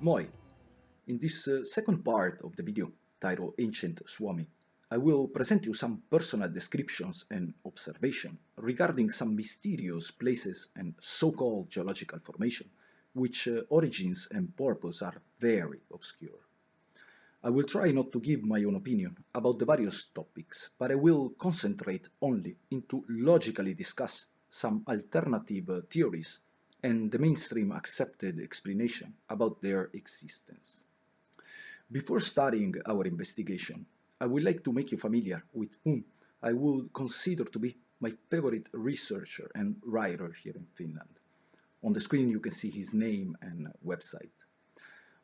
Moi! In this second part of the video, titled Ancient Suomi, I will present you some personal descriptions and observation regarding some mysterious places and so-called geological formation, which origins and purpose are very obscure. I will try not to give my own opinion about the various topics, but I will concentrate only into logically discuss some alternative theories and the mainstream accepted explanation about their existence. Before starting our investigation, I would like to make you familiar with whom I would consider to be my favorite researcher and writer here in Finland. On the screen you can see his name and website.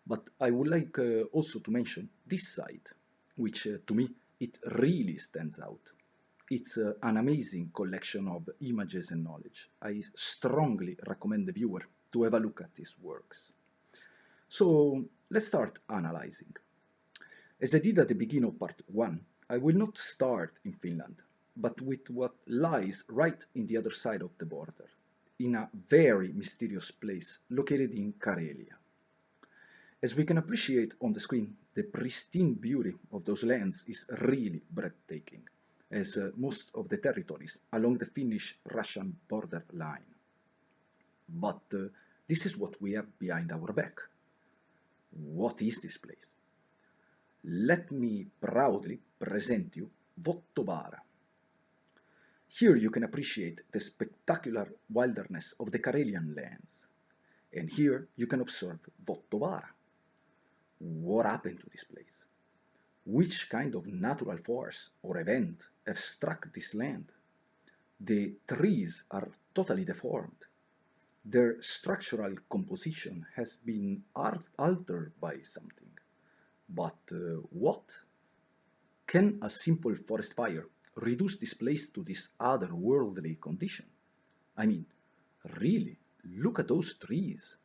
But I would like also to mention this site, which to me it really stands out. It's an amazing collection of images and knowledge. I strongly recommend the viewer to have a look at his works. So let's start analyzing. As I did at the beginning of part 1, I will not start in Finland, but with what lies right in the other side of the border, in a very mysterious place located in Karelia. As we can appreciate on the screen, the pristine beauty of those lands is really breathtaking, as most of the territories along the Finnish-Russian border line. But this is what we have behind our back. What is this place? Let me proudly present you Vottovaara. Here you can appreciate the spectacular wilderness of the Karelian lands. And here you can observe Vottovaara. What happened to this place? Which kind of natural force or event have struck this land? The trees are totally deformed. Their structural composition has been altered by something. But what? Can a simple forest fire reduce this place to this otherworldly condition? I mean, really, look at those trees.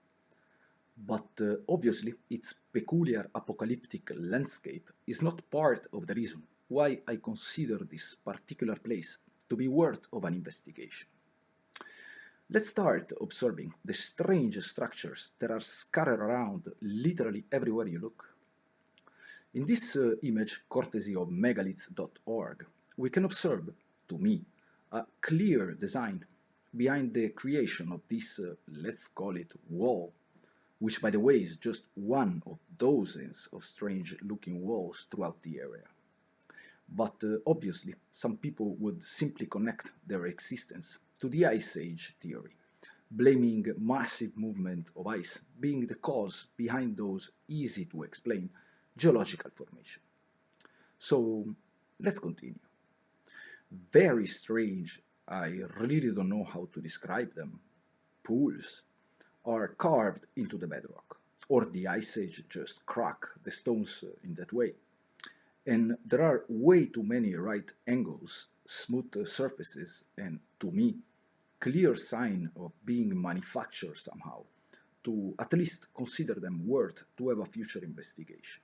But obviously, its peculiar apocalyptic landscape is not part of the reason why I consider this particular place to be worth of an investigation. Let's start observing the strange structures that are scattered around literally everywhere you look. In this image, courtesy of megaliths.org, we can observe, to me, a clear design behind the creation of this, let's call it, wall, which by the way is just one of dozens of strange-looking walls throughout the area. But obviously, some people would simply connect their existence to the Ice Age theory, blaming massive movement of ice being the cause behind those easy-to-explain geological formation. So, let's continue. Very strange, I really don't know how to describe them, pools are carved into the bedrock, or the Ice Age just cracked the stones in that way. And there are way too many right angles, smooth surfaces, and to me, clear sign of being manufactured somehow, to at least consider them worth to have a future investigation.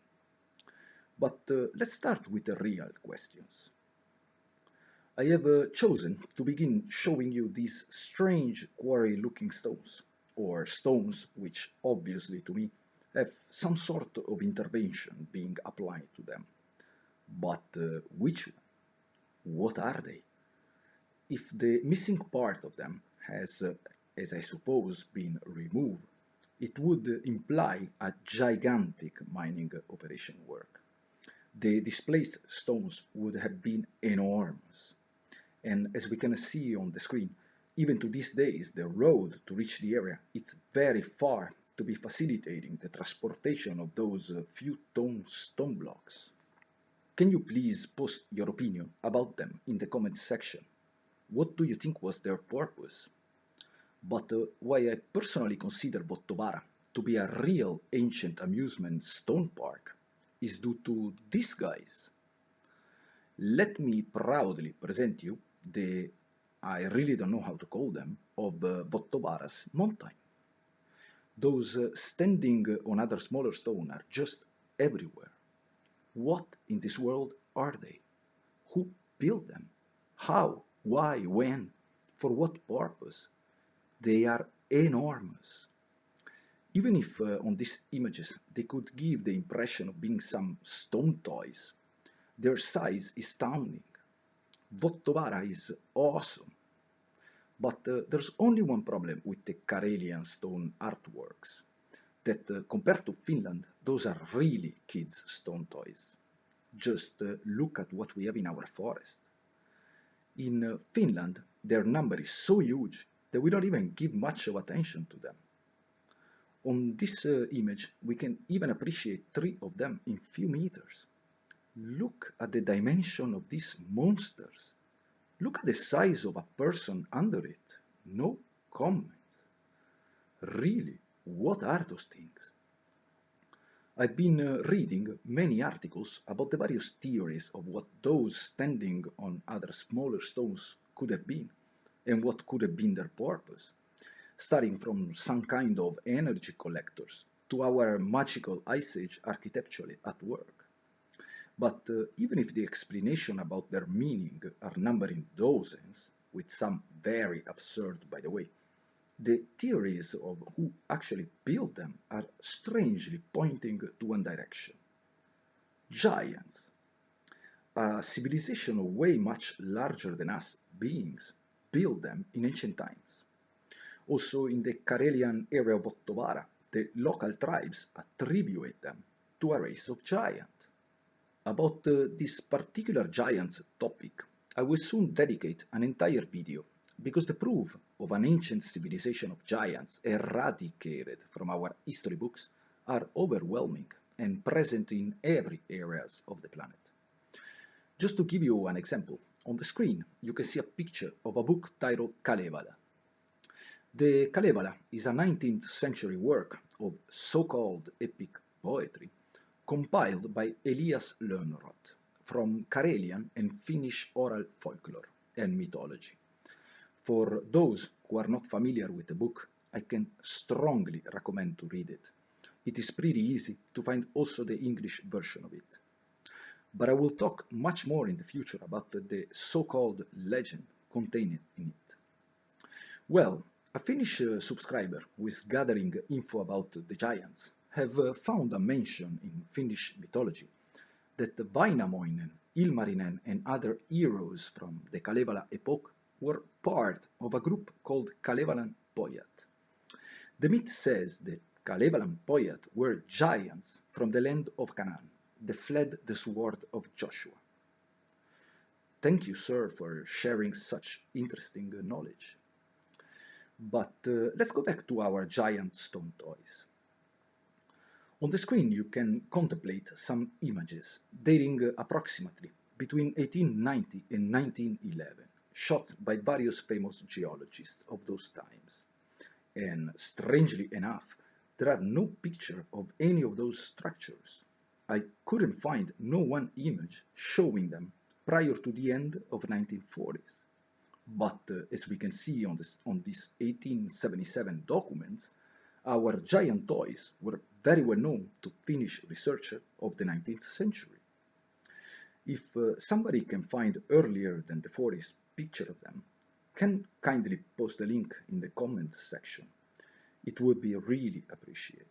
But let's start with the real questions. I have chosen to begin showing you these strange quarry-looking stones, or stones which obviously to me have some sort of intervention being applied to them. But which one? What are they? If the missing part of them has, as I suppose, been removed, it would imply a gigantic mining operation work. The displaced stones would have been enormous. And as we can see on the screen, even to these days, the road to reach the area is very far to be facilitating the transportation of those few stone blocks. Can you please post your opinion about them in the comments section? What do you think was their purpose? But why I personally consider Vottovaara to be a real ancient amusement stone park is due to these guys. Let me proudly present you the, I really don't know how to call them, of Vottovaara's mountain. Those standing on other smaller stones are just everywhere. What in this world are they? Who built them? How? Why? When? For what purpose? They are enormous. Even if on these images they could give the impression of being some stone toys, their size is astounding. Vottovara is awesome. But there's only one problem with the Karelian stone artworks, that compared to Finland, those are really kids' stone toys. Just look at what we have in our forest. In Finland, their number is so huge that we don't even give much of attention to them. On this image, we can even appreciate 3 of them in few meters. Look at the dimension of these monsters. Look at the size of a person under it. No comments. Really, what are those things? I've been reading many articles about the various theories of what those standing on other smaller stones could have been, and what could have been their purpose, starting from some kind of energy collectors to our magical Ice Age architecture at work. But even if the explanation about their meaning are numbered in dozens, with some very absurd by the way, the theories of who actually built them are strangely pointing to one direction. Giants. A civilization way much larger than us beings built them in ancient times. Also in the Karelian area of Vottovara, the local tribes attributed them to a race of giants. About this particular giants topic, I will soon dedicate an entire video, because the proof of an ancient civilization of giants eradicated from our history books are overwhelming and present in every areas of the planet. Just to give you an example, on the screen you can see a picture of a book titled Kalevala. The Kalevala is a 19th century work of so-called epic poetry compiled by Elias Lönnrot from Karelian and Finnish oral folklore and mythology. For those who are not familiar with the book, I can strongly recommend to read it. It is pretty easy to find also the English version of it. But I will talk much more in the future about the so-called legend contained in it. Well, a Finnish subscriber who is gathering info about the giants have found a mention in Finnish mythology that Vainamoinen, Ilmarinen and other heroes from the Kalevala epoch were part of a group called Kalevalan Pojat. The myth says that Kalevalan Pojat were giants from the land of Canaan that fled the sword of Joshua. Thank you, sir, for sharing such interesting knowledge. But let's go back to our giant stone toys. On the screen you can contemplate some images dating approximately between 1890 and 1911, shot by various famous geologists of those times. And strangely enough, there are no picture of any of those structures. I couldn't find no one image showing them prior to the end of 1940s. But as we can see on these 1877 documents, our giant toys were very well known to Finnish researchers of the 19th century. If somebody can find earlier than the 40s picture of them, can kindly post a link in the comment section. It would be really appreciated.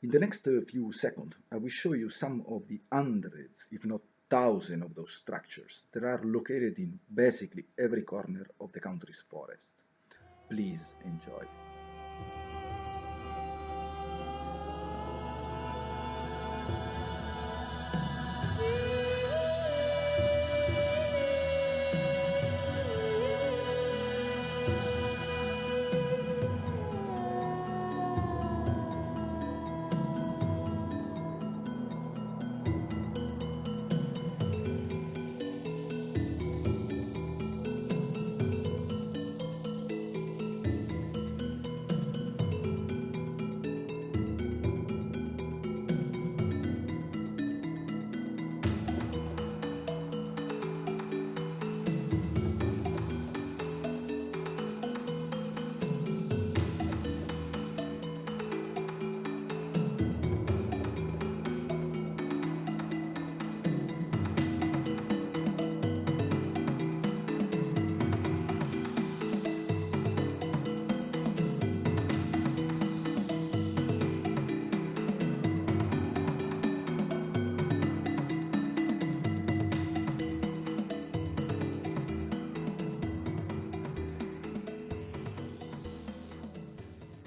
In the next few seconds, I will show you some of the hundreds, if not thousands of those structures that are located in basically every corner of the country's forest. Please enjoy.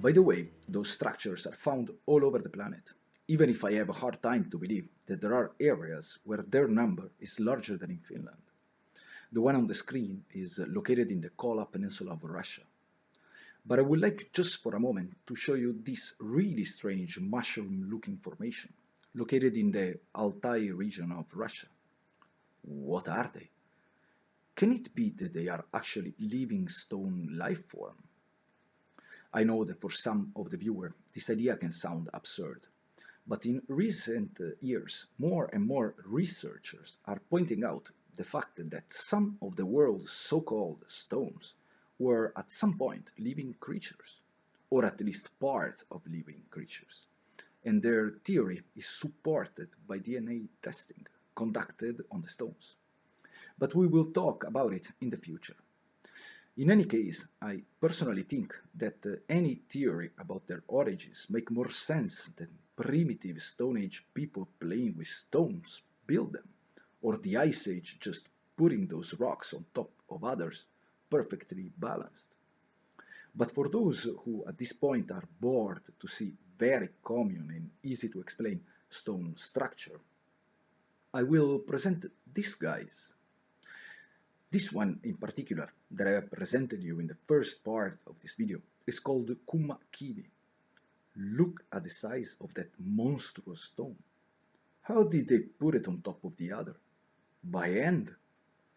By the way, those structures are found all over the planet, even if I have a hard time to believe that there are areas where their number is larger than in Finland. The one on the screen is located in the Kola Peninsula of Russia. But I would like just for a moment to show you this really strange mushroom-looking formation located in the Altai region of Russia. What are they? Can it be that they are actually living stone life form? I know that for some of the viewers this idea can sound absurd, but in recent years more and more researchers are pointing out the fact that some of the world's so-called stones were at some point living creatures, or at least parts of living creatures, and their theory is supported by DNA testing conducted on the stones. But we will talk about it in the future. In any case, I personally think that any theory about their origins make more sense than primitive Stone Age people playing with stones build them, or the Ice Age just putting those rocks on top of others perfectly balanced. But for those who at this point are bored to see very common and easy to explain stone structure, I will present these guys. This one in particular that I have presented you in the first part of this video is called Kumma Kivi. Look at the size of that monstrous stone. How did they put it on top of the other? By hand?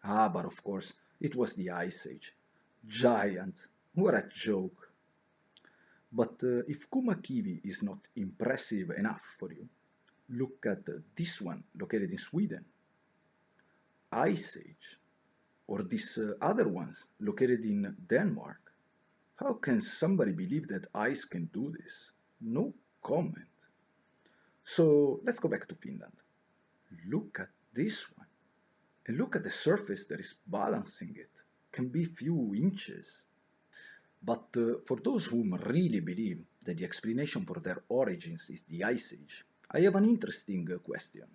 Ah, but of course, it was the Ice Age. Giant! What a joke! But if Kumma Kivi is not impressive enough for you, look at this one located in Sweden. Ice Age. Or these other ones located in Denmark. How can somebody believe that ice can do this? No comment. So let's go back to Finland. Look at this one. And look at the surface that is balancing it. Can be few inches. But for those who really believe that the explanation for their origins is the Ice Age, I have an interesting question.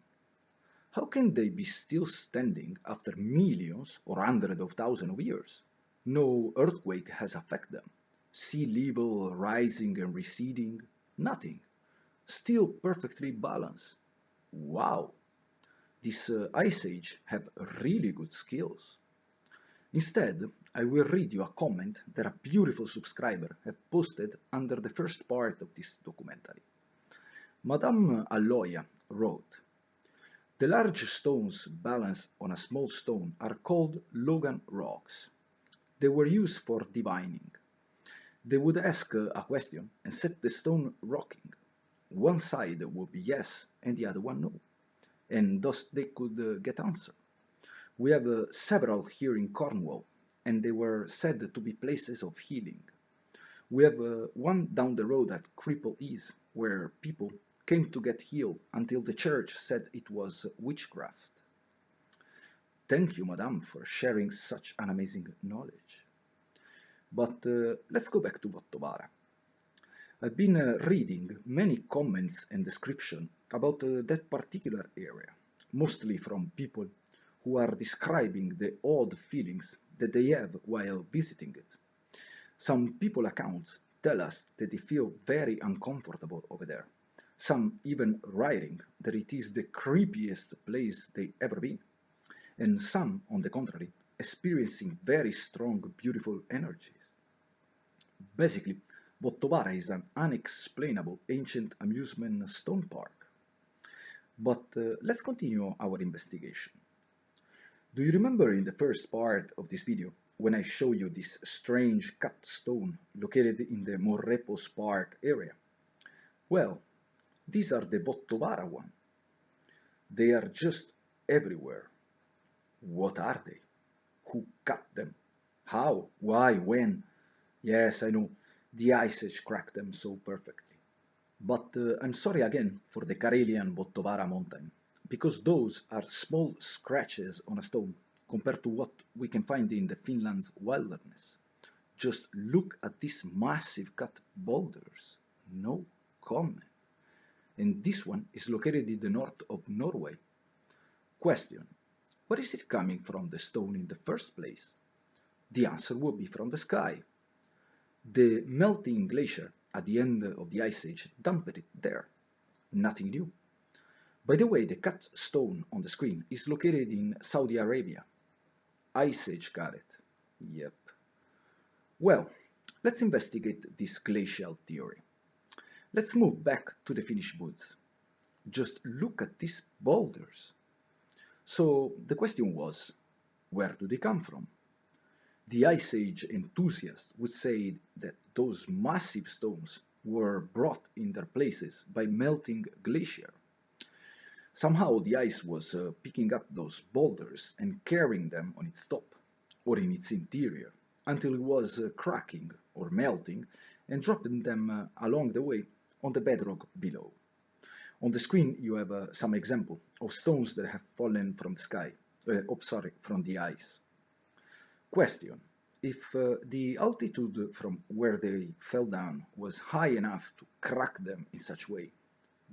How can they be still standing after millions or hundreds of thousands of years? No earthquake has affected them. Sea level rising and receding, nothing. Still perfectly balanced. Wow! This Ice Age have really good skills. Instead, I will read you a comment that a beautiful subscriber have posted under the first part of this documentary. Madame Aloya wrote, "The large stones balanced on a small stone are called Logan rocks. They were used for divining. They would ask a question and set the stone rocking. One side would be yes and the other one no, and thus they could get answer. We have several here in Cornwall, and they were said to be places of healing. We have one down the road at Cripple Ease, where people came to get healed until the church said it was witchcraft." Thank you, madame, for sharing such an amazing knowledge. But let's go back to Vottovara. I've been reading many comments and descriptions about that particular area, mostly from people who are describing the odd feelings that they have while visiting it. Some people accounts tell us that they feel very uncomfortable over there, some even writing that it is the creepiest place they ever been, and some, on the contrary, experiencing very strong, beautiful energies. Basically, Vottovara is an unexplainable ancient amusement stone park. But let's continue our investigation. Do you remember in the first part of this video when I show you this strange cut stone located in the Morrepos Park area? Well, these are the Vottovara one. They are just everywhere. What are they? Who cut them? How? Why? When? Yes, I know, the Ice Age cracked them so perfectly. But I'm sorry again for the Karelian Vottovara mountain, because those are small scratches on a stone compared to what we can find in the Finland's wilderness. Just look at these massive cut boulders. No comment. And this one is located in the north of Norway. Question: where is it coming from, the stone, in the first place? The answer would be from the sky. The melting glacier at the end of the Ice Age dumped it there. Nothing new. By the way, the cut stone on the screen is located in Saudi Arabia. Ice Age got it. Yep. Well, let's investigate this glacial theory. Let's move back to the finished woods. Just look at these boulders. So the question was, where do they come from? The Ice Age enthusiasts would say that those massive stones were brought in their places by melting glacier. Somehow the ice was picking up those boulders and carrying them on its top, or in its interior, until it was cracking or melting and dropping them along the way on the bedrock below. On the screen you have some example of stones that have fallen from the sky, from the ice. Question: if the altitude from where they fell down was high enough to crack them in such way,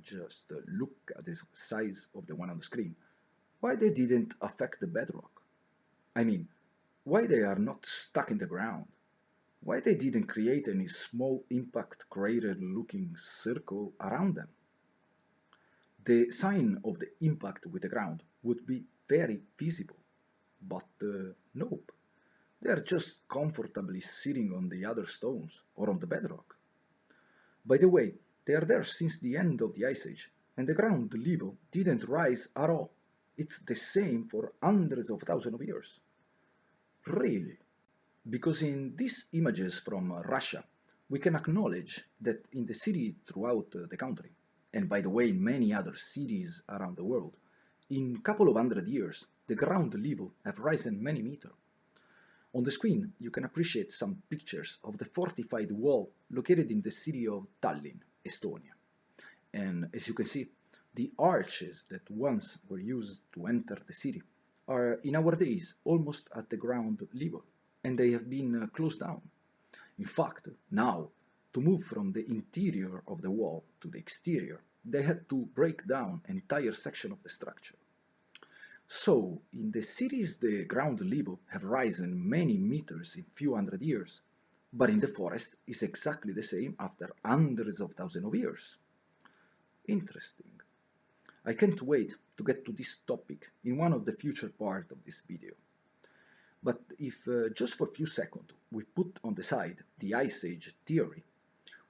just look at the size of the one on the screen, why they didn't affect the bedrock? I mean, why they are not stuck in the ground? Why they didn't create any small impact crater looking circle around them? The sign of the impact with the ground would be very visible, but nope. They are just comfortably sitting on the other stones or on the bedrock. By the way, they are there since the end of the Ice Age, and the ground level didn't rise at all. It's the same for hundreds of thousands of years. Really? Because in these images from Russia, we can acknowledge that in the city throughout the country, and by the way many other cities around the world, in a couple of hundred years, the ground level have risen many meters. On the screen, you can appreciate some pictures of the fortified wall located in the city of Tallinn, Estonia. And as you can see, the arches that once were used to enter the city are in our days almost at the ground level, and they have been closed down. In fact, now, to move from the interior of the wall to the exterior, they had to break down an entire section of the structure. So, in the cities the ground level have risen many meters in few hundred years, but in the forest is exactly the same after hundreds of thousands of years. Interesting. I can't wait to get to this topic in one of the future parts of this video. But if just for a few seconds we put on the side the Ice Age theory,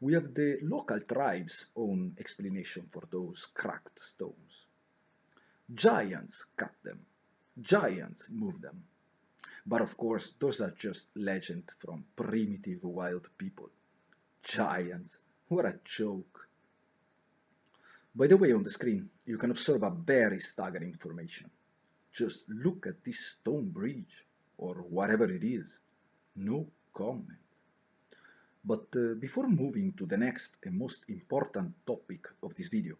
we have the local tribe's own explanation for those cracked stones. Giants cut them. Giants moved them. But of course, those are just legends from primitive wild people. Giants, what a joke. By the way, on the screen, you can observe a very staggering information. Just look at this stone bridge, or whatever it is. No comment. But before moving to the next and most important topic of this video,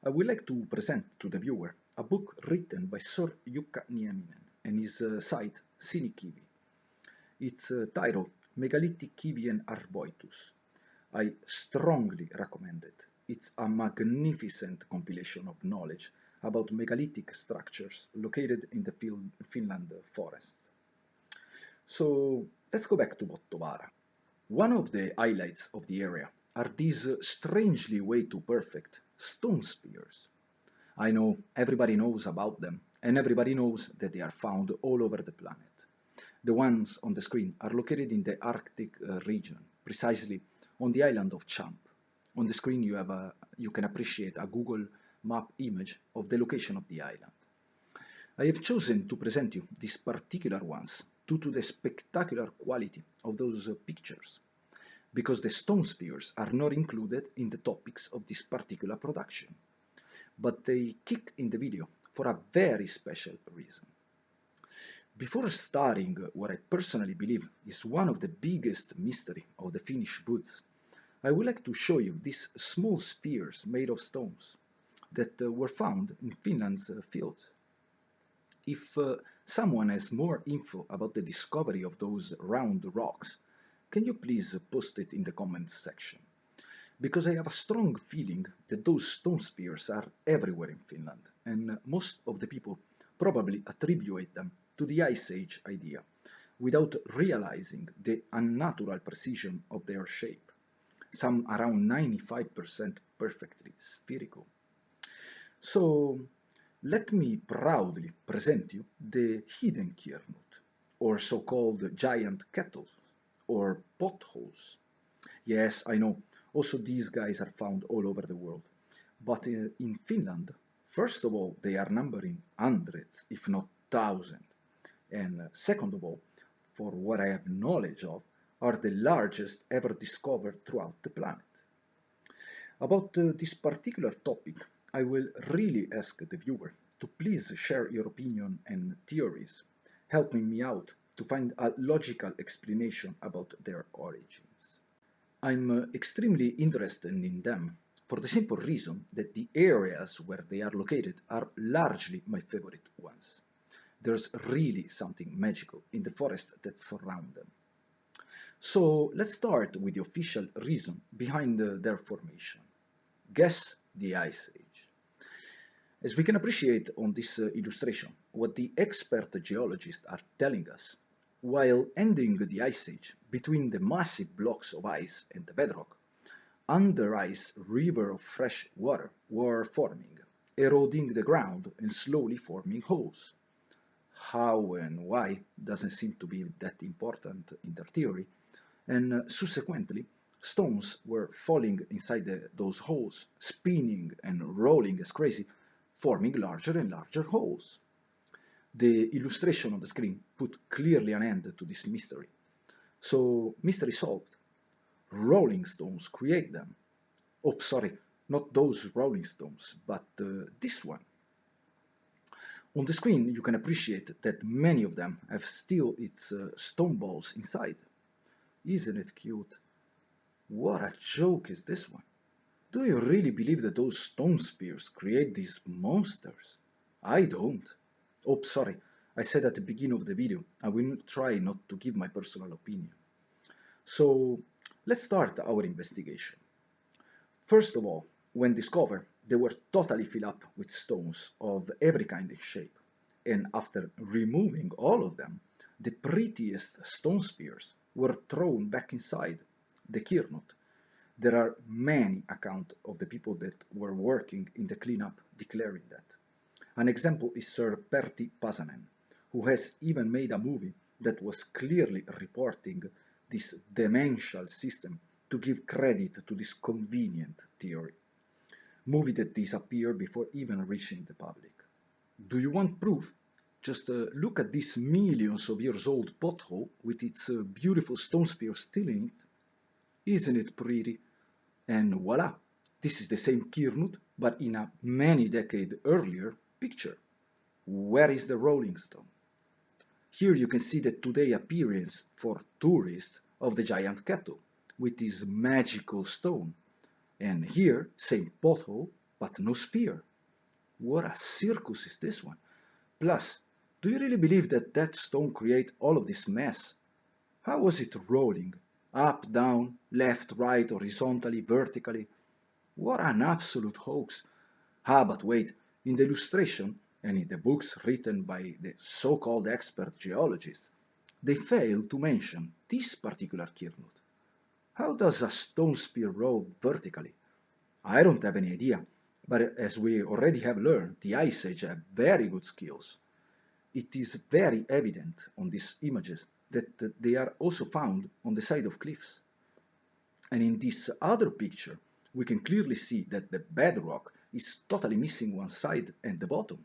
I would like to present to the viewer a book written by Sir Jukka Nieminen and his site Sinikivi. It's titled Megalithic Kivian Arboitus. I strongly recommend it. It's a magnificent compilation of knowledge about megalithic structures located in the Finland forests. So let's go back to Bottovara. One of the highlights of the area are these strangely way too perfect stone spheres. I know everybody knows about them, and everybody knows that they are found all over the planet. The ones on the screen are located in the Arctic region, precisely on the island of Champ. On the screen you can appreciate a Google map image of the location of the island. I have chosen to present you these particular ones due to the spectacular quality of those pictures, because the stone spheres are not included in the topics of this particular production, but they kick in the video for a very special reason. Before starting what I personally believe is one of the biggest mysteries of the Finnish woods, I would like to show you these small spheres made of stones that were found in Finland's fields. If someone has more info about the discovery of those round rocks, can you please post it in the comments section? Because I have a strong feeling that those stone spheres are everywhere in Finland, and most of the people probably attribute them to the Ice Age idea, without realizing the unnatural precision of their shape. some around 95% perfectly spherical. So let me proudly present you the hidden Kiernut, or so-called giant kettles, or potholes. Yes, I know, also these guys are found all over the world. But in Finland, first of all, they are numbering hundreds, if not thousands. And second of all, for what I have knowledge of, are the largest ever discovered throughout the planet. About this particular topic, I will really ask the viewer to please share your opinion and theories, helping me out to find a logical explanation about their origins. I'm extremely interested in them for the simple reason that the areas where they are located are largely my favorite ones. There's really something magical in the forest that surround them. So let's start with the official reason behind their formation. Guess the Ice Age. As we can appreciate on this illustration, what the expert geologists are telling us, while ending the Ice Age between the massive blocks of ice and the bedrock, under ice rivers of fresh water were forming, eroding the ground and slowly forming holes. How and why doesn't seem to be that important in their theory, and subsequently stones were falling inside those holes, spinning and rolling as crazy, forming larger and larger holes. The illustration on the screen put clearly an end to this mystery. So, mystery solved. Rolling stones create them. Oh, sorry, not those rolling stones, but this one. On the screen you can appreciate that many of them have still its stone balls inside. Isn't it cute? What a joke is this one? Do you really believe that those stone spears create these monsters? I don't. Oh, sorry, I said at the beginning of the video, I will try not to give my personal opinion. So, let's start our investigation. First of all, when discovered, they were totally filled up with stones of every kind and shape. And after removing all of them, the prettiest stone spears were thrown back inside the Kiernut. There are many accounts of the people that were working in the cleanup declaring that. An example is Sir Pertti Pasanen, who has even made a movie that was clearly reporting this demential system to give credit to this convenient theory. Movie that disappeared before even reaching the public. Do you want proof? Just look at this millions of years old pothole with its beautiful stone sphere still in it. Isn't it pretty? And voila, this is the same Kiernut, but in a many decades earlier picture. Where is the Rolling Stone? Here you can see the today appearance for tourists of the giant kettle, with this magical stone. And here, same pothole, but no sphere. What a circus is this one? Plus, do you really believe that that stone created all of this mess? How was it rolling? Up, down, left, right, horizontally, vertically? What an absolute hoax! Ah, but wait, in the illustration and in the books written by the so-called expert geologists, they fail to mention this particular Kiernut. How does a stone spear roll vertically? I don't have any idea, but as we already have learned, the Ice Age have very good skills. It is very evident on these images that they are also found on the side of cliffs. And in this other picture, we can clearly see that the bedrock is totally missing one side and the bottom.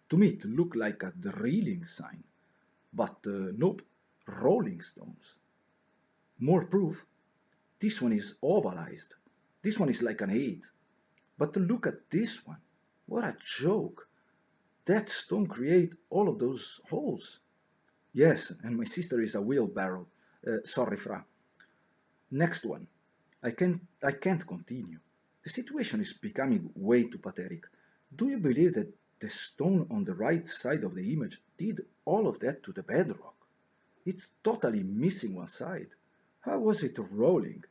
To me it looked like a drilling sign, but nope, rolling stones. More proof, this one is ovalized, this one is like an 8. But look at this one, what a joke! That stone create all of those holes. Yes, and my sister is a wheelbarrow. Sorry, Fra. Next one. I can't continue. The situation is becoming way too pathetic. Do you believe that the stone on the right side of the image did all of that to the bedrock? It's totally missing one side. How was it rolling?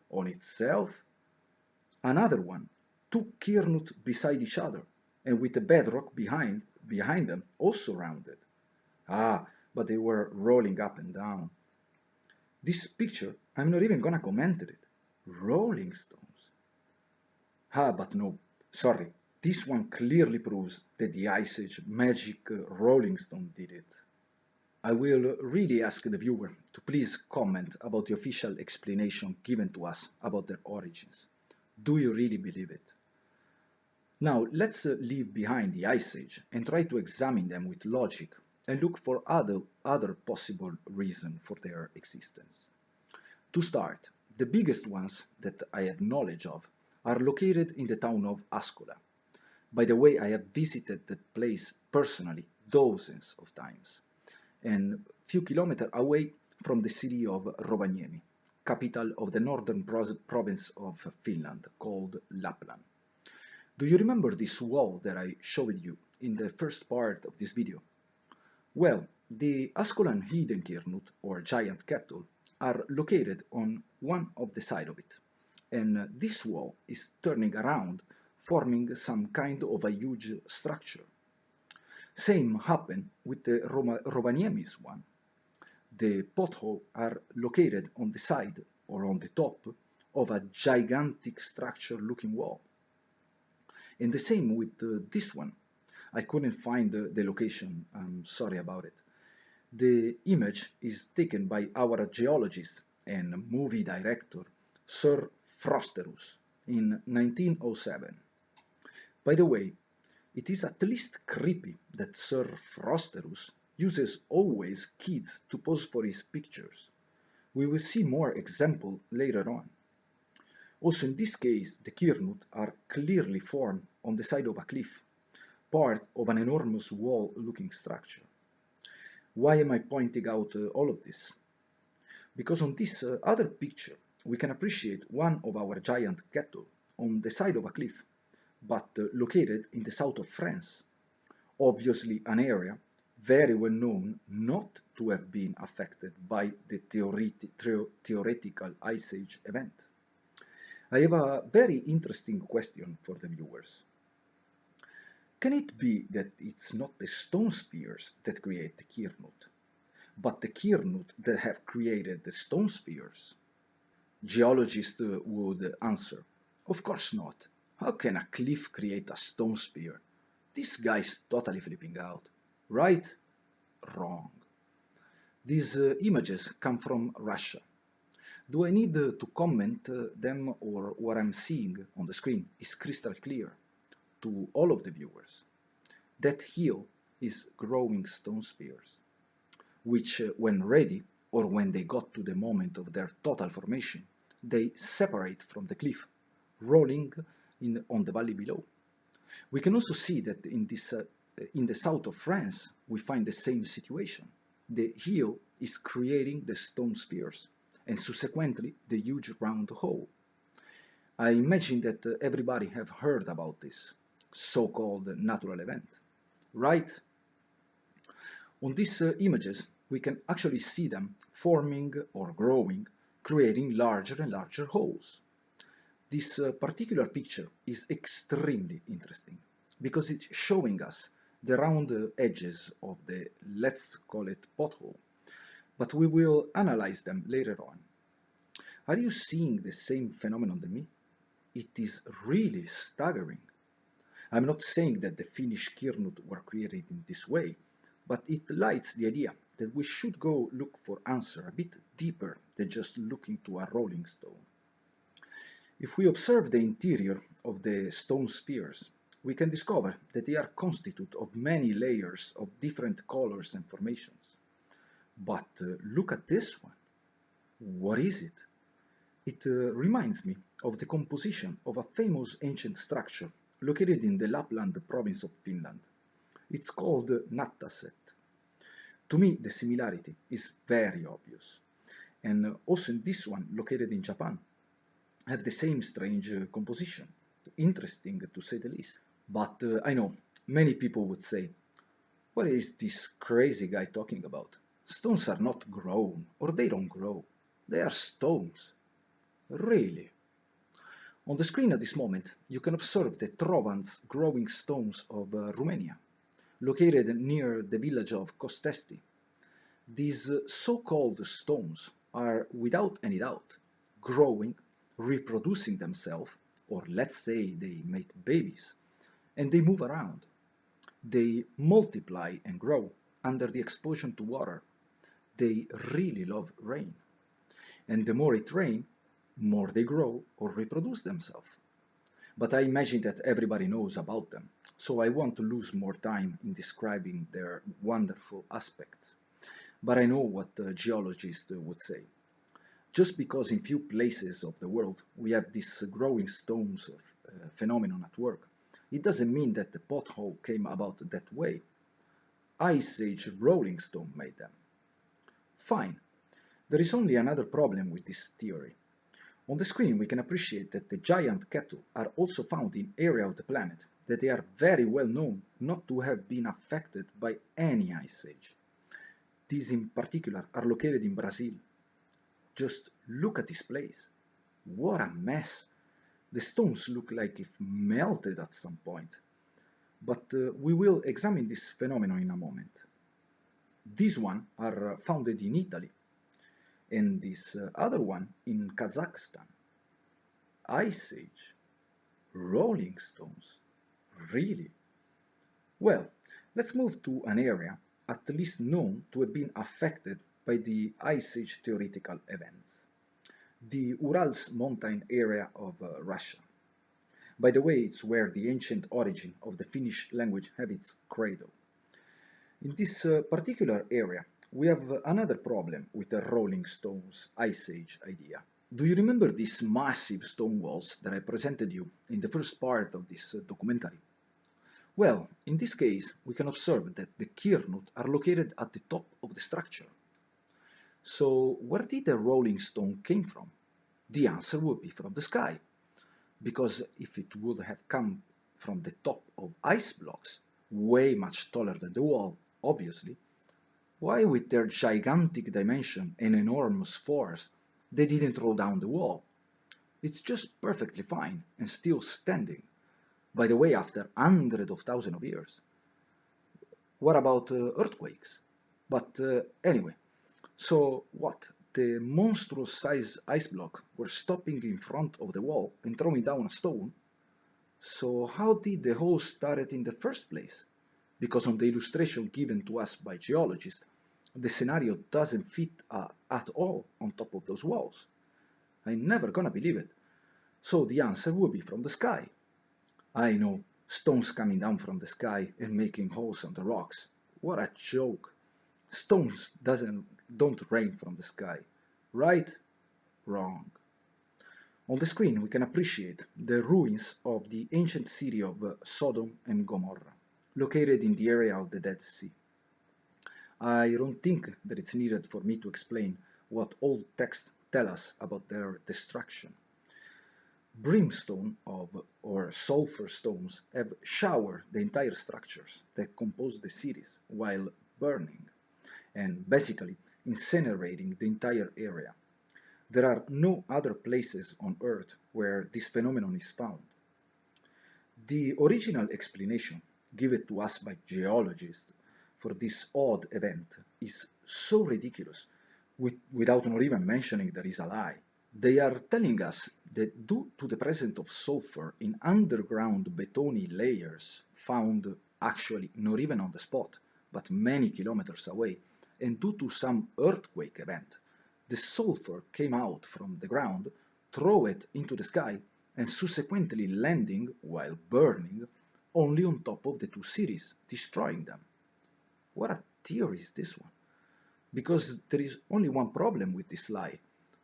On itself? Another one. Two Kiernut beside each other, and with the bedrock behind them also rounded. Ah, but they were rolling up and down. This picture, I'm not even gonna comment it. Rolling stones. Ah, but no, sorry. This one clearly proves that the Ice Age magic Rolling Stone did it. I will really ask the viewer to please comment about the official explanation given to us about their origins. Do you really believe it? Now let's leave behind the Ice Age and try to examine them with logic and look for other possible reasons for their existence. To start, the biggest ones that I have knowledge of are located in the town of Ascola. By the way, I have visited that place personally dozens of times, and few kilometers away from the city of Rovaniemi, capital of the northern province of Finland called Lapland. Do you remember this wall that I showed you in the first part of this video? Well, the Askolan Heidenkirnut, or giant kettle, are located on one of the side of it, and this wall is turning around, forming some kind of a huge structure. Same happened with the Rovaniemi's one. The potholes are located on the side or on the top of a gigantic structure-looking wall. And the same with this one. I couldn't find the location, I'm sorry about it. The image is taken by our geologist and movie director, Sir Frosterus, in 1907. By the way, it is at least creepy that Sir Frosterus uses always kids to pose for his pictures. We will see more examples later on. Also in this case, the Kirnut are clearly formed on the side of a cliff, part of an enormous wall-looking structure. Why am I pointing out all of this? Because on this other picture, we can appreciate one of our giant kettle on the side of a cliff, but located in the south of France, obviously an area very well known not to have been affected by the theoretical Ice Age event. I have a very interesting question for the viewers. Can it be that it's not the stone spheres that create the Kirnut, but the Kirnut that have created the stone spheres? Geologists would answer, of course not. How can a cliff create a stone sphere? This guy's totally flipping out. Right? Wrong. These images come from Russia. Do I need to comment them, or what I'm seeing on the screen is crystal clear to all of the viewers? That hill is growing stone spheres, which when ready, or when they got to the moment of their total formation, they separate from the cliff, rolling on the valley below. We can also see that in the south of France, we find the same situation. The hill is creating the stone spheres, and subsequently the huge round hole. I imagine that everybody have heard about this so-called natural event, right? On these images, we can actually see them forming or growing, creating larger and larger holes. This particular picture is extremely interesting because it's showing us the round edges of the, let's call it, pothole, but we will analyze them later on. Are you seeing the same phenomenon than me? It is really staggering. I'm not saying that the Finnish Kirnut were created in this way, but it lights the idea that we should go look for answer a bit deeper than just looking to a rolling stone. If we observe the interior of the stone spheres, we can discover that they are constituted of many layers of different colors and formations. But look at this one. What is it? It reminds me of the composition of a famous ancient structure located in the Lapland province of Finland. It's called Nattaset. To me, the similarity is very obvious. And also in this one, located in Japan, have the same strange composition. Interesting to say the least. But I know, many people would say, what is this crazy guy talking about? Stones are not grown, or they don't grow. They are stones. Really? On the screen at this moment, you can observe the Trovans growing stones of Romania, located near the village of Costesti. These so-called stones are, without any doubt, growing, reproducing themselves, or let's say they make babies, and they move around. They multiply and grow under the exposure to water. They really love rain. And the more it rains, more they grow or reproduce themselves. But I imagine that everybody knows about them, so I won't lose more time in describing their wonderful aspects. But I know what geologists would say. Just because in few places of the world we have these growing stones of phenomenon at work, it doesn't mean that the pothole came about that way. Ice Age rolling stone made them. Fine. There is only another problem with this theory. On the screen we can appreciate that the giant kettle are also found in areas of the planet that they are very well known not to have been affected by any ice age. These in particular are located in Brazil. Just look at this place. What a mess! The stones look like if melted at some point. But we will examine this phenomenon in a moment. These one are founded in Italy, and this other one in Kazakhstan. Ice Age. Rolling stones. Really? Well, let's move to an area at least known to have been affected by the Ice Age theoretical events. The Urals mountain area of Russia. By the way, it's where the ancient origin of the Finnish language have its cradle. In this particular area, we have another problem with the Rolling Stones Ice Age idea. Do you remember these massive stone walls that I presented you in the first part of this documentary? Well, in this case, we can observe that the Kirnut are located at the top of the structure. So, where did the rolling stone came from? The answer would be from the sky, because if it would have come from the top of ice blocks, way much taller than the wall, obviously, why with their gigantic dimension and enormous force, they didn't throw down the wall? It's just perfectly fine and still standing. By the way, after hundreds of thousands of years. What about earthquakes? But anyway, so what? The monstrous size ice block were stopping in front of the wall and throwing down a stone. So how did the whole start in the first place? Because on the illustration given to us by geologists, the scenario doesn't fit at all on top of those walls. I'm never gonna believe it. So the answer would be from the sky. I know, stones coming down from the sky and making holes on the rocks. What a joke. Stones don't rain from the sky. Right? Wrong. On the screen we can appreciate the ruins of the ancient city of Sodom and Gomorrah, located in the area of the Dead Sea. I don't think that it's needed for me to explain what old texts tell us about their destruction. Brimstone or sulfur stones have showered the entire structures that compose the cities while burning and basically incinerating the entire area. There are no other places on Earth where this phenomenon is found. The original explanation given to us by geologists for this odd event is so ridiculous without not even mentioning there is a lie. They are telling us that due to the presence of sulfur in underground betony layers found actually not even on the spot, but many kilometers away, and due to some earthquake event, the sulfur came out from the ground, throw it into the sky, and subsequently landing, while burning, only on top of the two cities, destroying them. What a theory is this one? Because there is only one problem with this lie.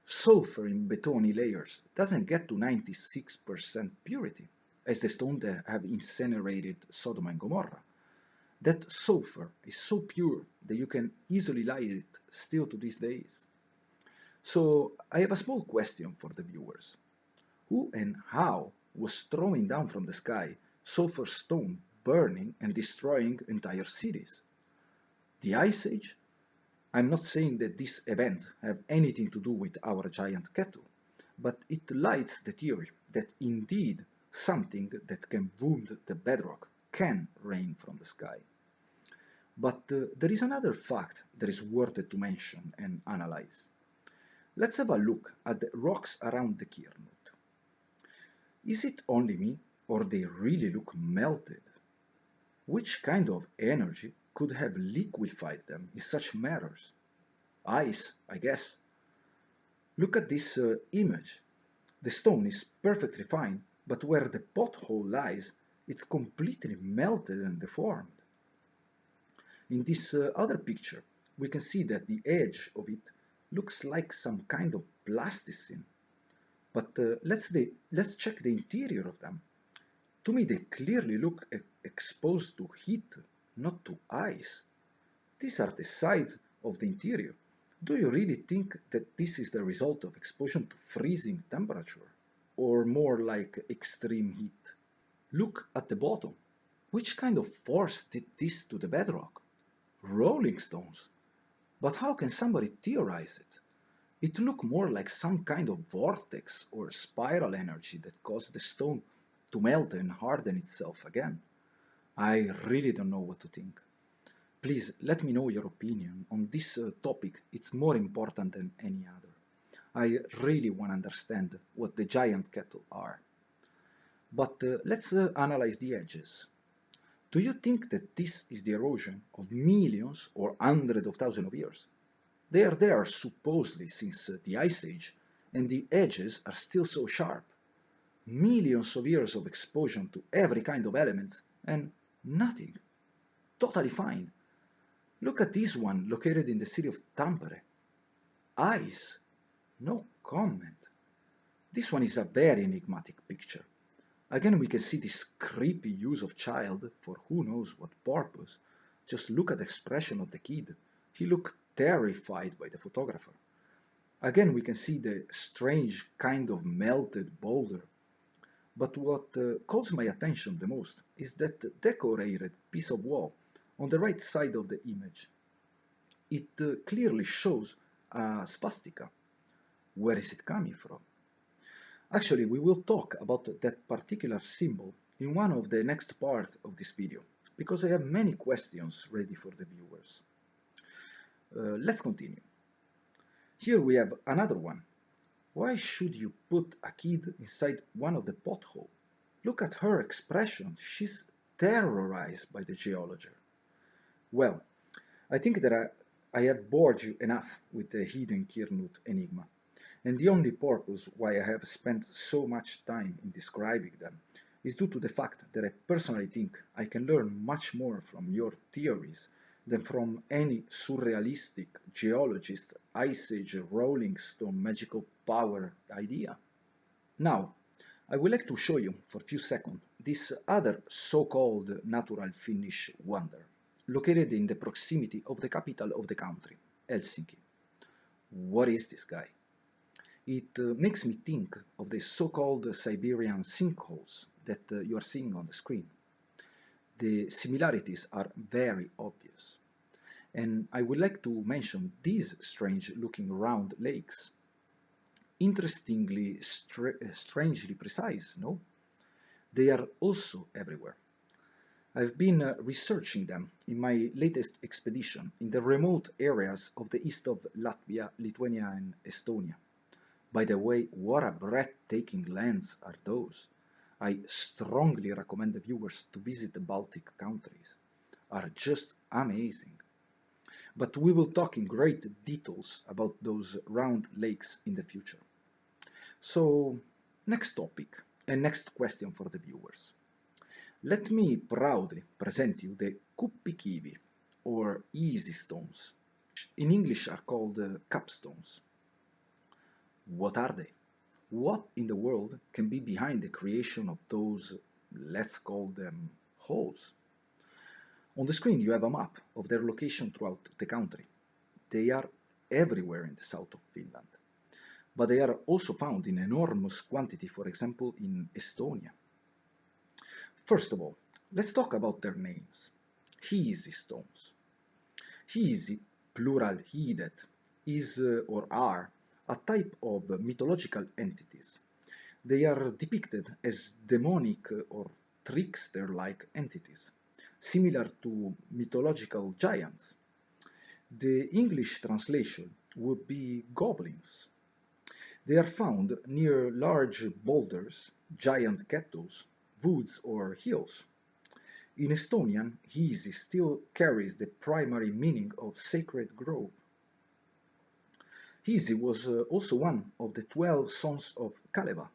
Sulfur in betony layers doesn't get to 96% purity, as the stones that have incinerated Sodom and Gomorrah. That sulfur is so pure that you can easily light it still to these days. So I have a small question for the viewers. Who and how was throwing down from the sky sulfur stone burning and destroying entire cities? The Ice Age? I'm not saying that this event have anything to do with our giant kettle, but it lights the theory that indeed something that can wound the bedrock can rain from the sky. But there is another fact that is worth to mention and analyze. Let's have a look at the rocks around the Kirnut. Is it only me, or they really look melted? Which kind of energy could have liquefied them in such matters? Ice, I guess. Look at this image. The stone is perfectly fine, but where the pothole lies, it's completely melted and deformed. In this other picture, we can see that the edge of it looks like some kind of plasticine. But let's check the interior of them. To me, they clearly look exposed to heat, not to ice. These are the sides of the interior. Do you really think that this is the result of exposure to freezing temperature, or more like extreme heat? Look at the bottom. Which kind of force did this to the bedrock? Rolling stones. But how can somebody theorize it? It looked more like some kind of vortex or spiral energy that caused the stone to melt and harden itself again. I really don't know what to think. Please let me know your opinion on this topic. It's more important than any other. I really want to understand what the giant kettle are. But let's analyze the edges. Do you think that this is the erosion of millions or hundreds of thousands of years? They are there supposedly since the Ice Age, and the edges are still so sharp. Millions of years of exposure to every kind of elements, and nothing. Totally fine. Look at this one located in the city of Tampere. Ice. No comment. This one is a very enigmatic picture. Again, we can see this creepy use of child for who knows what purpose. Just look at the expression of the kid. He looked terrified by the photographer. Again, we can see the strange kind of melted boulder. But what calls my attention the most is that decorated piece of wall on the right side of the image. It clearly shows a swastika. Where is it coming from? Actually, we will talk about that particular symbol in one of the next parts of this video, because I have many questions ready for the viewers. Let's continue. Here we have another one. Why should you put a kid inside one of the potholes? Look at her expression. She's terrorized by the geology. Well, I think that I have bored you enough with the hidden Kirnut enigma, and the only purpose why I have spent so much time in describing them is due to the fact that I personally think I can learn much more from your theories than from any surrealistic geologist, Ice Age, Rolling Stone, magical power idea. Now, I would like to show you for a few seconds this other so-called natural Finnish wonder, located in the proximity of the capital of the country, Helsinki. What is this guy? It makes me think of the so-called Siberian sinkholes that you are seeing on the screen. The similarities are very obvious. And I would like to mention these strange-looking round lakes. Interestingly, strangely precise, no? They are also everywhere. I've been researching them in my latest expedition in the remote areas of the east of Latvia, Lithuania and Estonia. By the way, what a breathtaking lands are those. I strongly recommend the viewers to visit the Baltic countries. Are just amazing. But we will talk in great details about those round lakes in the future. So, next topic and next question for the viewers. Let me proudly present you the kuppikivi, or easy stones. In English are called capstones. What are they? What in the world can be behind the creation of those, let's call them, holes? On the screen you have a map of their location throughout the country. They are everywhere in the south of Finland, but they are also found in enormous quantity, for example, in Estonia. First of all, let's talk about their names. Hiisi stones. Hiisi, plural hiidet, is or are a type of mythological entities. They are depicted as demonic or trickster-like entities, similar to mythological giants. The English translation would be goblins. They are found near large boulders, giant ghettos, woods or hills. In Estonian, Hiisi still carries the primary meaning of sacred grove. Hiisi was also one of the 12 sons of Kaleva,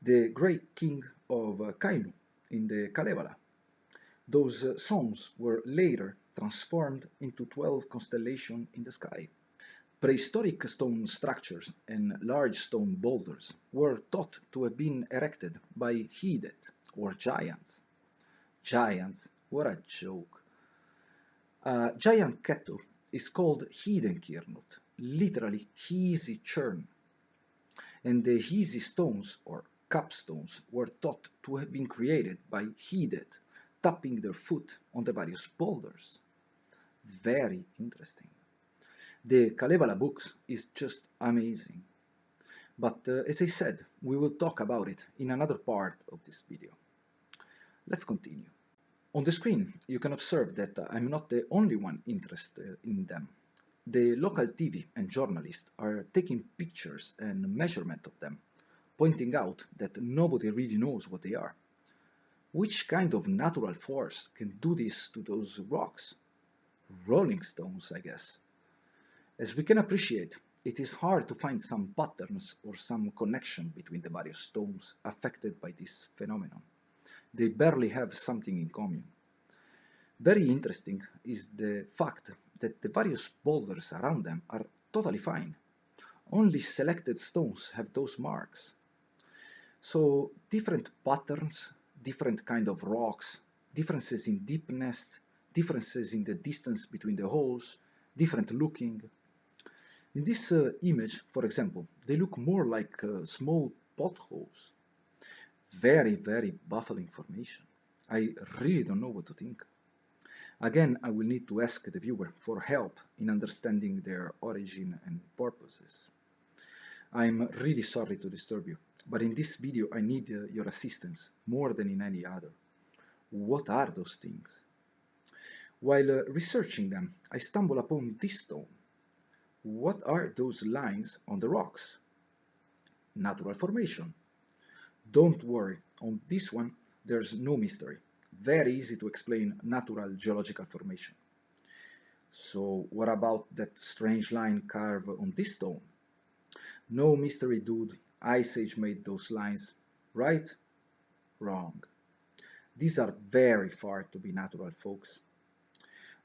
the great king of Kainu in the Kalevala. Those sons were later transformed into 12 constellations in the sky. Prehistoric stone structures and large stone boulders were thought to have been erected by Hiidet, or giants. Giants, what a joke. A giant kettu is called Hiidenkirnut, literally Hiisi churn, and the Hiisi stones, or capstones, were thought to have been created by Hiidet, tapping their foot on the various boulders. Very interesting. The Kalevala books is just amazing. But as I said, we will talk about it in another part of this video. Let's continue. On the screen, you can observe that I'm not the only one interested in them. The local TV and journalists are taking pictures and measurement of them, pointing out that nobody really knows what they are. Which kind of natural force can do this to those rocks? Rolling stones, I guess. As we can appreciate, it is hard to find some patterns or some connection between the various stones affected by this phenomenon. They barely have something in common. Very interesting is the fact that the various boulders around them are totally fine. Only selected stones have those marks. So different patterns, different kind of rocks, differences in deepness, differences in the distance between the holes, different looking. In this image, for example, they look more like small potholes. Very, very baffling formation. I really don't know what to think. Again, I will need to ask the viewer for help in understanding their origin and purposes. I'm really sorry to disturb you, but in this video I need your assistance more than in any other. What are those things? While researching them, I stumble upon this stone. What are those lines on the rocks? Natural formation. Don't worry, on this one there's no mystery. Very easy to explain natural geological formation. So what about that strange line carved on this stone? No mystery, dude. Ice Age made those lines. Right? Wrong. These are very far to be natural, folks.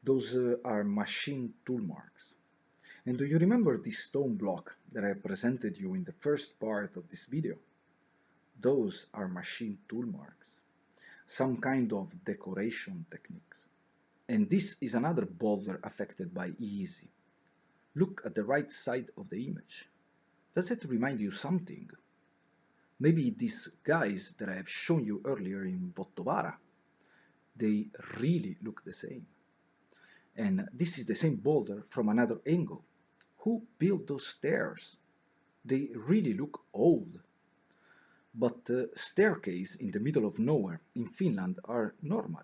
Those are machine tool marks. And do you remember this stone block that I presented you in the first part of this video? Those are machine tool marks. Some kind of decoration techniques. And this is another boulder affected by Hiisi. Look at the right side of the image. Does it remind you something? Maybe these guys that I have shown you earlier in Vottovara. They really look the same. And this is the same boulder from another angle. Who built those stairs? They really look old. But the staircase in the middle of nowhere in Finland are normal.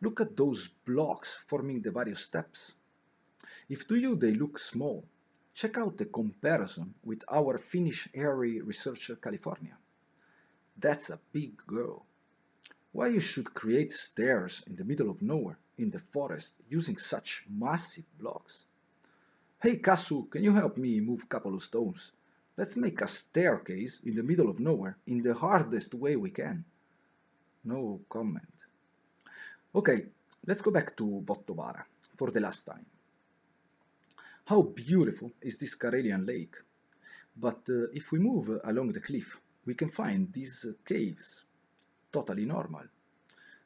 Look at those blocks forming the various steps. If to you they look small, check out the comparison with our Finnish area researcher California. That's a big girl. Why you should create stairs in the middle of nowhere in the forest using such massive blocks? Hey Kasu, can you help me move a couple of stones? Let's make a staircase in the middle of nowhere in the hardest way we can. No comment. Okay, let's go back to Vottovara for the last time. How beautiful is this Karelian lake? But if we move along the cliff, we can find these caves. Totally normal.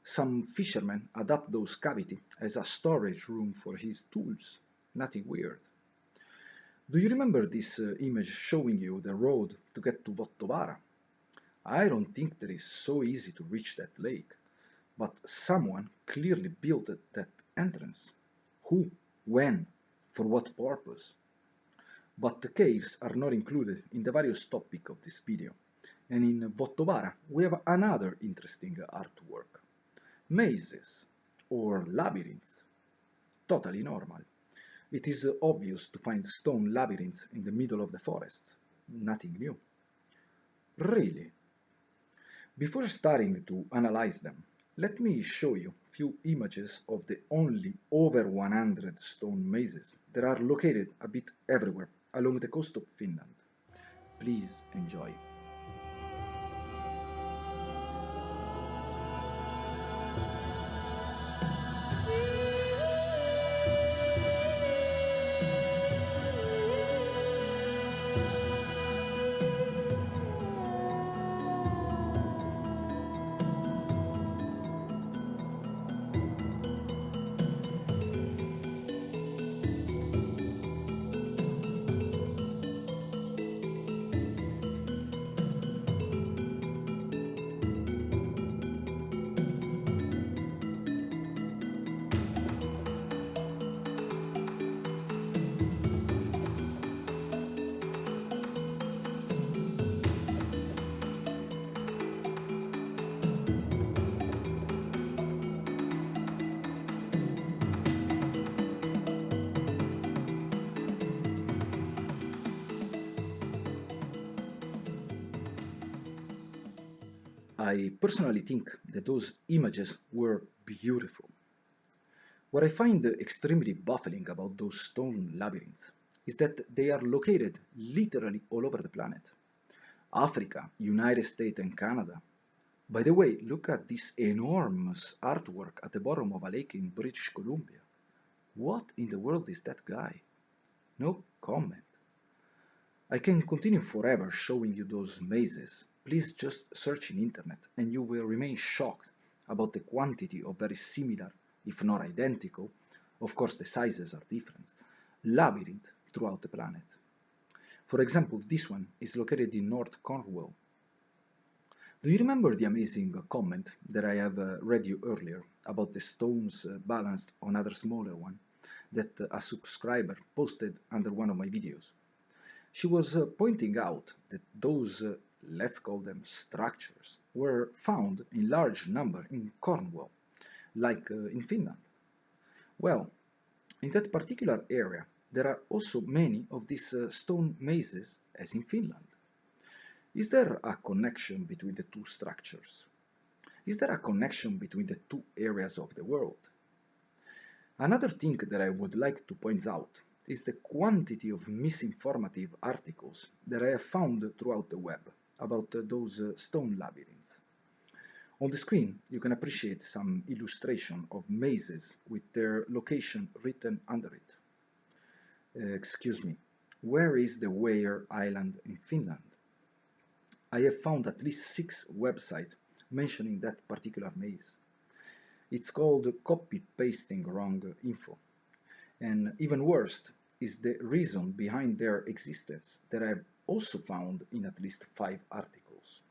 Some fisherman adapt those cavities as a storage room for his tools. Nothing weird. Do you remember this image showing you the road to get to Vottovara? I don't think that is so easy to reach that lake, but someone clearly built that entrance. Who? When? For what purpose? But the caves are not included in the various topics of this video, and in Vottovara we have another interesting artwork. Mazes, or labyrinths. Totally normal. It is obvious to find stone labyrinths in the middle of the forest. nothing new. Really? Before starting to analyze them, let me show you few images of the only over 100 stone mazes that are located a bit everywhere along the coast of Finland. Please enjoy. I personally think that those images were beautiful. What I find extremely baffling about those stone labyrinths is that they are located literally all over the planet. Africa, United States and Canada. By the way, look at this enormous artwork at the bottom of a lake in British Columbia. What in the world is that guy? No comment. I can continue forever showing you those mazes. Please just search in internet and you will remain shocked about the quantity of very similar, if not identical, of course the sizes are different, labyrinth throughout the planet. For example, this one is located in North Cornwall. Do you remember the amazing comment that I have read you earlier about the stones balanced on another smaller one that a subscriber posted under one of my videos? She was pointing out that those, let's call them structures, were found in large number in Cornwall, like in Finland. Well, in that particular area, there are also many of these stone mazes as in Finland. Is there a connection between the two structures? Is there a connection between the two areas of the world? Another thing that I would like to point out is the quantity of misinformative articles that I have found throughout the web about those stone labyrinths. On the screen, you can appreciate some illustration of mazes with their location written under it. Excuse me, where is the Weir Island in Finland? I have found at least 6 websites mentioning that particular maze. It's called copy-pasting wrong info. And even worse is the reason behind their existence that I have also found in at least 5 articles.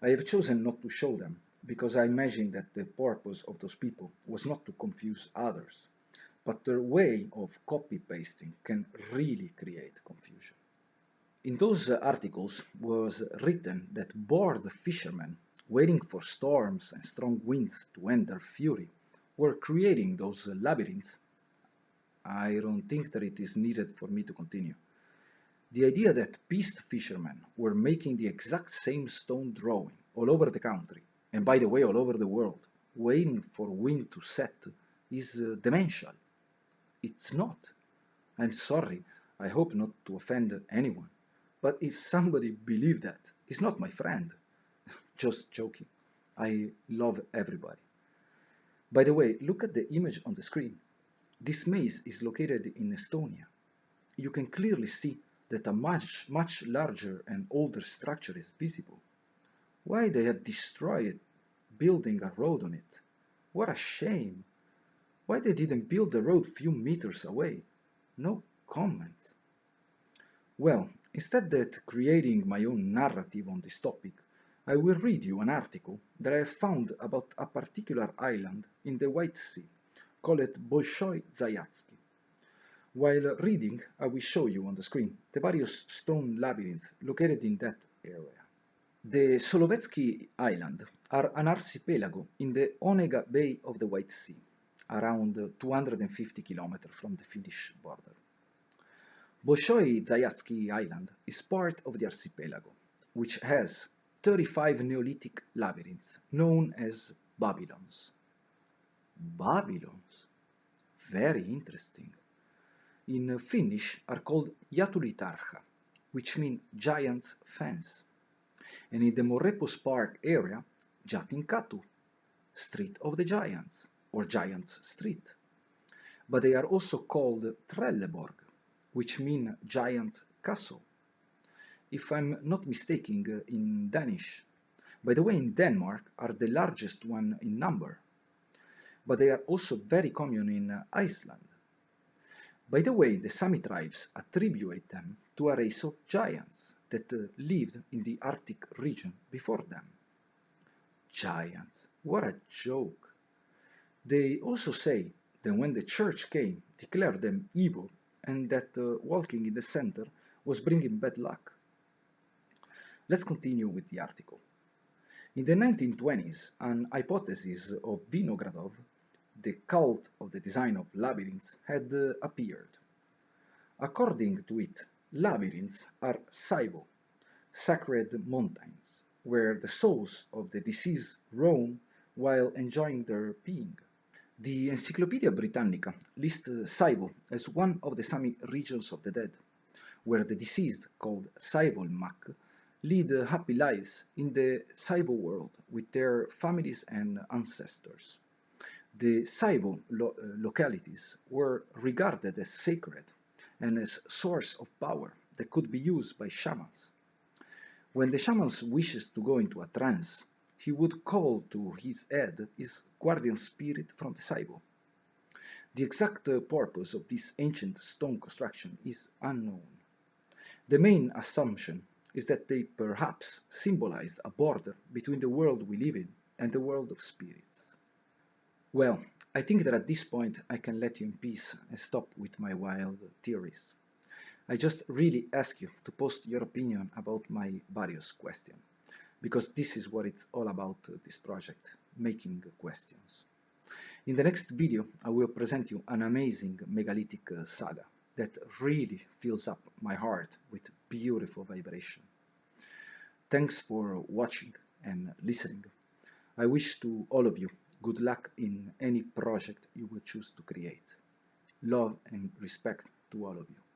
I have chosen not to show them because I imagine that the purpose of those people was not to confuse others, but their way of copy-pasting can really create confusion. In those articles was written that bored fishermen, waiting for storms and strong winds to end their fury, were creating those labyrinths. I don't think that it is needed for me to continue. The idea that pissed fishermen were making the exact same stone drawing all over the country, and by the way all over the world, waiting for wind to set, is dementia. It's not. I'm sorry, I hope not to offend anyone, but if somebody believes that, he's not my friend. Just joking. I love everybody. By the way, look at the image on the screen. This maze is located in Estonia. You can clearly see that a much larger and older structure is visible. Why they have destroyed building a road on it? What a shame! Why they didn't build the road few meters away? No comments. Well, instead of creating my own narrative on this topic, I will read you an article that I have found about a particular island in the White Sea, called Bolshoi Zayatsky. While reading, I will show you on the screen the various stone labyrinths located in that area. The Solovetsky Islands are an archipelago in the Onega Bay of the White Sea, around 250 kilometers from the Finnish border. Bolshoi Zayatsky Island is part of the archipelago, which has 35 Neolithic labyrinths known as Babylons. Babylons? Very interesting. In Finnish are called Jatulitarha, which mean giant's fence, and in the Morepos Park area, Jatinkatu, Street of the Giants, or Giants Street. But they are also called Trelleborg, which mean giant castle, if I'm not mistaken in Danish. By the way, in Denmark are the largest one in number, but they are also very common in Iceland. By the way, the Sami tribes attribute them to a race of giants that lived in the Arctic region before them. Giants, what a joke! They also say that when the church came, declared them evil, and that walking in the center was bringing bad luck. Let's continue with the article. In the 1920s, an hypothesis of Vinogradov, the cult of the design of labyrinths, had appeared. According to it, labyrinths are Saivo, sacred mountains, where the souls of the deceased roam while enjoying their being. The Encyclopedia Britannica lists Saivo as one of the Sami regions of the dead, where the deceased, called Saivolmak, lead happy lives in the Saivo world with their families and ancestors. The Saivo localities were regarded as sacred and as source of power that could be used by shamans. When the shaman wishes to go into a trance, he would call to his aid his guardian spirit from the Saivo. The exact purpose of this ancient stone construction is unknown. The main assumption is that they perhaps symbolized a border between the world we live in and the world of spirits. Well, I think that at this point I can let you in peace and stop with my wild theories. I just really ask you to post your opinion about my various questions, because this is what it's all about, this project, making questions. In the next video, I will present you an amazing megalithic saga that really fills up my heart with beautiful vibration. Thanks for watching and listening. I wish to all of you good luck in any project you will choose to create. Love and respect to all of you.